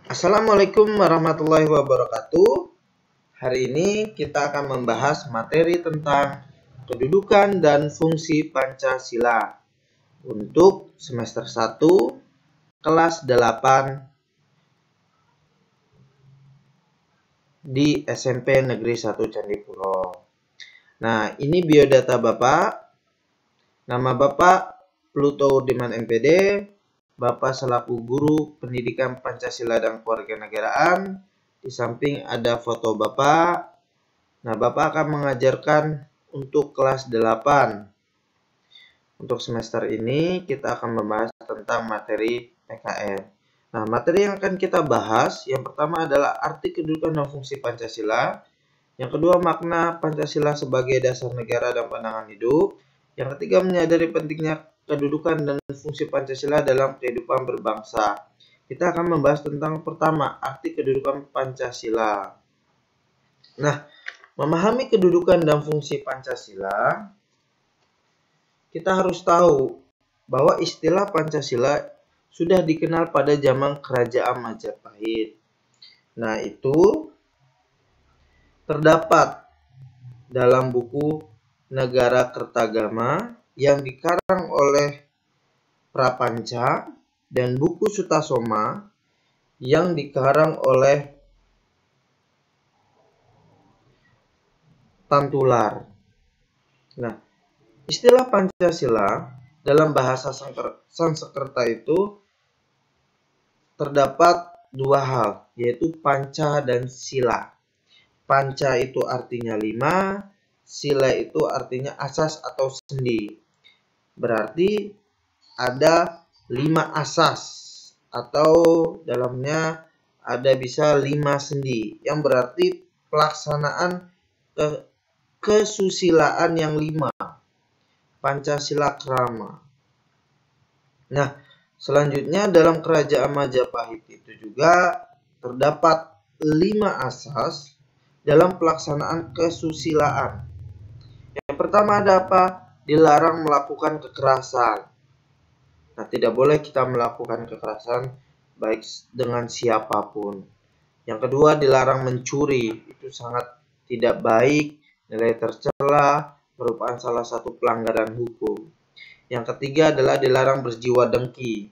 Assalamualaikum warahmatullahi wabarakatuh. Hari ini kita akan membahas materi tentang kedudukan dan fungsi Pancasila untuk semester 1 kelas 8 di SMP Negeri 1 Candipuro. Nah, ini biodata Bapak. Nama Bapak Pluto Urdiman MPD. Bapak selaku guru pendidikan Pancasila dan Kewarganegaraan. Di samping ada foto Bapak. Nah, Bapak akan mengajarkan untuk kelas 8. Untuk semester ini kita akan membahas tentang materi PKN. Nah, materi yang akan kita bahas yang pertama adalah arti kedudukan dan fungsi Pancasila. Yang kedua, makna Pancasila sebagai dasar negara dan pandangan hidup. Yang ketiga, menyadari pentingnya kedudukan dan fungsi Pancasila dalam kehidupan berbangsa. Kita akan membahas tentang pertama, arti kedudukan Pancasila. Nah, memahami kedudukan dan fungsi Pancasila, kita harus tahu bahwa istilah Pancasila sudah dikenal pada zaman Kerajaan Majapahit. Nah, itu terdapat dalam buku Negara Kertagama yang dikarang oleh Prapanca dan buku Sutasoma yang dikarang oleh Tantular. Nah, istilah Pancasila dalam bahasa Sanskerta itu terdapat dua hal, yaitu panca dan sila. Panca itu artinya 5, sila itu artinya asas atau sendi. Berarti ada 5 asas atau dalamnya ada bisa 5 sendi, yang berarti pelaksanaan kesusilaan yang 5. Pancasila Krama. Nah, selanjutnya dalam Kerajaan Majapahit itu juga terdapat 5 asas dalam pelaksanaan kesusilaan. Yang pertama ada apa? Dilarang melakukan kekerasan. Nah, tidak boleh kita melakukan kekerasan baik dengan siapapun. Yang kedua, dilarang mencuri. Itu sangat tidak baik, nilai tercela, merupakan salah satu pelanggaran hukum. Yang ketiga adalah dilarang berjiwa dengki.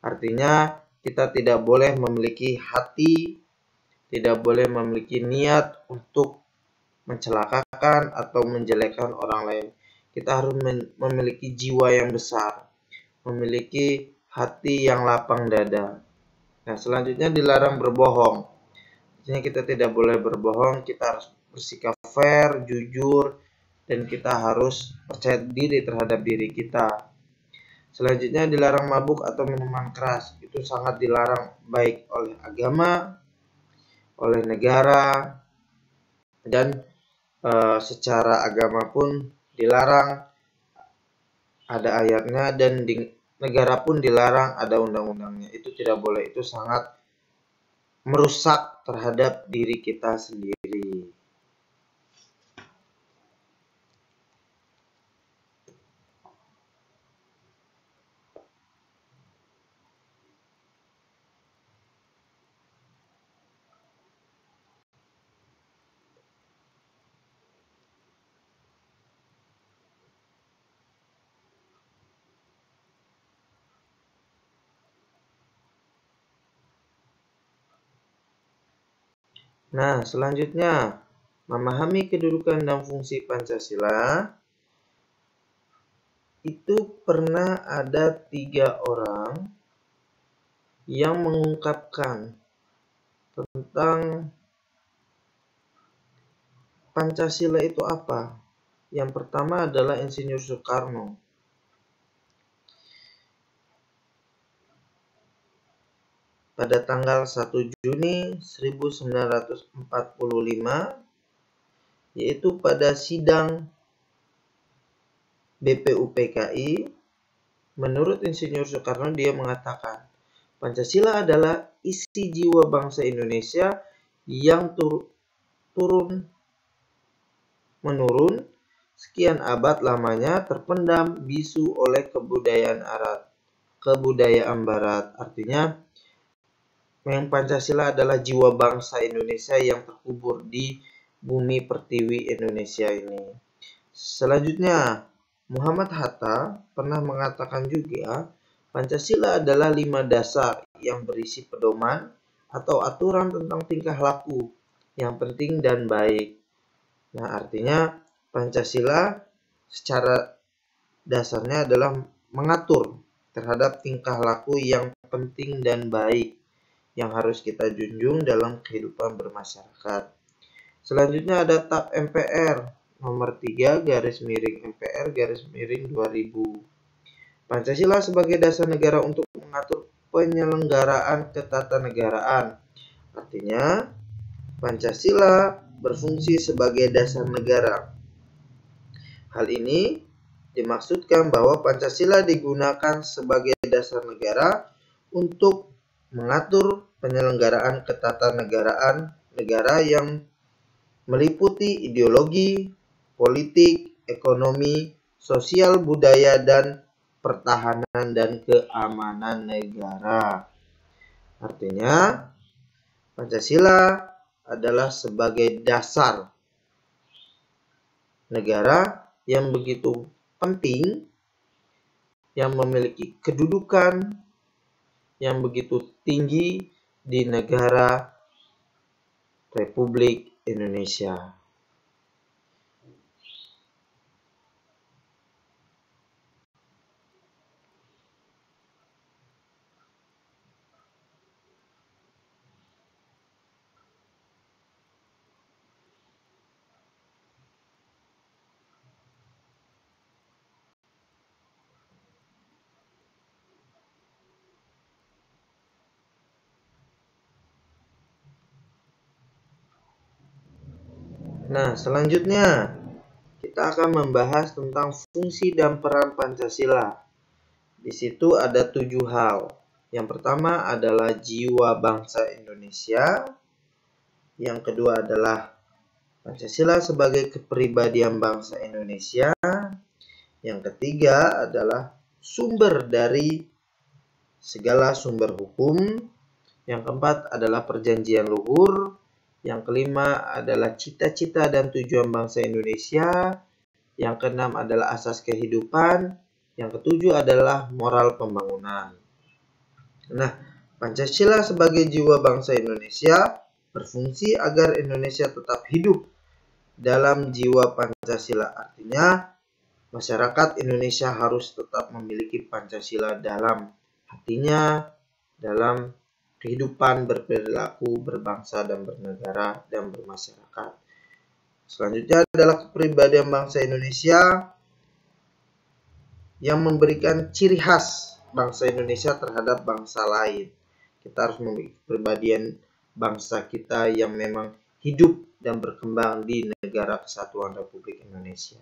Artinya kita tidak boleh memiliki hati, tidak boleh memiliki niat untuk mencelakakan atau menjelekkan orang lain. Kita harus memiliki jiwa yang besar, memiliki hati yang lapang dada. Nah, selanjutnya dilarang berbohong. Artinya kita tidak boleh berbohong, kita harus bersikap fair, jujur, dan kita harus percaya diri terhadap diri kita. Selanjutnya dilarang mabuk atau minuman keras. Itu sangat dilarang baik oleh agama, oleh negara, dan secara agama pun dilarang, ada ayatnya, dan di negara pun dilarang, ada undang-undangnya. Itu tidak boleh, itu sangat merusak terhadap diri kita sendiri. Nah, selanjutnya, memahami kedudukan dan fungsi Pancasila. Itu pernah ada 3 orang yang mengungkapkan tentang Pancasila itu apa. Yang pertama adalah Insinyur Soekarno. Pada tanggal 1 Juni 1945, yaitu pada sidang BPUPKI, menurut Insinyur Soekarno dia mengatakan, Pancasila adalah isi jiwa bangsa Indonesia yang turun-menurun sekian abad lamanya terpendam bisu oleh kebudayaan Barat. Artinya Memang Pancasila adalah jiwa bangsa Indonesia yang terkubur di bumi pertiwi Indonesia ini. Selanjutnya, Muhammad Hatta pernah mengatakan juga, Pancasila adalah 5 dasar yang berisi pedoman atau aturan tentang tingkah laku yang penting dan baik. Nah, artinya Pancasila secara dasarnya adalah mengatur terhadap tingkah laku yang penting dan baik yang harus kita junjung dalam kehidupan bermasyarakat. Selanjutnya ada TAP MPR nomor 3 garis miring MPR garis miring 2000. Pancasila sebagai dasar negara untuk mengatur penyelenggaraan ketatanegaraan. Artinya, Pancasila berfungsi sebagai dasar negara. Hal ini dimaksudkan bahwa Pancasila digunakan sebagai dasar negara untuk mengatur penyelenggaraan ketatanegaraan negara yang meliputi ideologi, politik, ekonomi, sosial, budaya, dan pertahanan dan keamanan negara. Artinya, Pancasila adalah sebagai dasar negara yang begitu penting, yang memiliki kedudukan yang begitu tinggi di negara Republik Indonesia. Nah, selanjutnya kita akan membahas tentang fungsi dan peran Pancasila. Di situ ada 7 hal. Yang pertama adalah jiwa bangsa Indonesia. Yang kedua adalah Pancasila sebagai kepribadian bangsa Indonesia. Yang ketiga adalah sumber dari segala sumber hukum. Yang keempat adalah perjanjian luhur. Yang kelima adalah cita-cita dan tujuan bangsa Indonesia. Yang keenam adalah asas kehidupan. Yang ketujuh adalah moral pembangunan. Nah, Pancasila sebagai jiwa bangsa Indonesia berfungsi agar Indonesia tetap hidup dalam jiwa Pancasila. Artinya, masyarakat Indonesia harus tetap memiliki Pancasila dalam hatinya, dalam kehidupan berperilaku, berbangsa dan bernegara dan bermasyarakat. Selanjutnya adalah kepribadian bangsa Indonesia yang memberikan ciri khas bangsa Indonesia terhadap bangsa lain. Kita harus memiliki kepribadian bangsa kita yang memang hidup dan berkembang di negara kesatuan Republik Indonesia.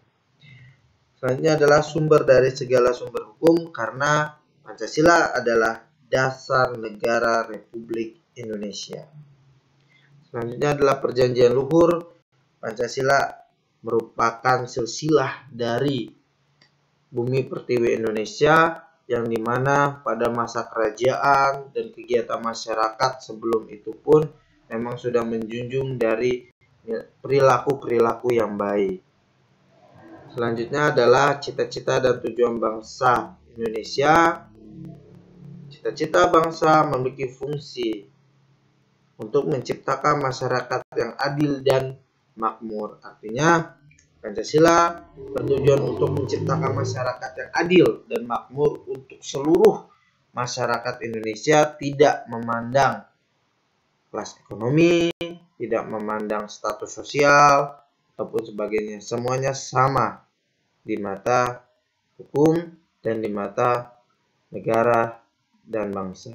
Selanjutnya adalah sumber dari segala sumber hukum, karena Pancasila adalah dasar negara Republik Indonesia. Selanjutnya adalah perjanjian luhur. Pancasila merupakan silsilah dari bumi pertiwi Indonesia yang dimana pada masa kerajaan dan kegiatan masyarakat sebelum itu pun memang sudah menjunjung dari perilaku-perilaku yang baik. Selanjutnya adalah cita-cita dan tujuan bangsa Indonesia. Cita-cita bangsa memiliki fungsi untuk menciptakan masyarakat yang adil dan makmur. Artinya, Pancasila bertujuan untuk menciptakan masyarakat yang adil dan makmur untuk seluruh masyarakat Indonesia, tidak memandang kelas ekonomi, tidak memandang status sosial, ataupun sebagainya. Semuanya sama di mata hukum dan di mata negara dan bangsa.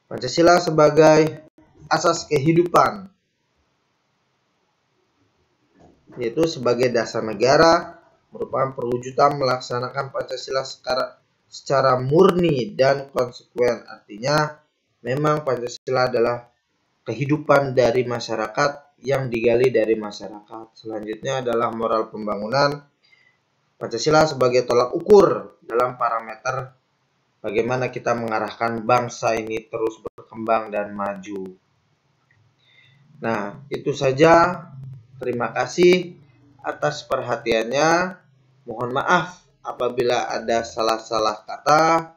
Pancasila sebagai asas kehidupan, yaitu sebagai dasar negara, merupakan perwujudan melaksanakan Pancasila secara murni dan konsekuen. Artinya, memang Pancasila adalah kehidupan dari masyarakat yang digali dari masyarakat. Selanjutnya adalah moral pembangunan. Pancasila sebagai tolak ukur dalam parameter bagaimana kita mengarahkan bangsa ini terus berkembang dan maju. Nah, itu saja. Terima kasih atas perhatiannya. Mohon maaf apabila ada salah-salah kata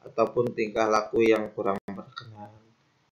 ataupun tingkah laku yang kurang berkenan.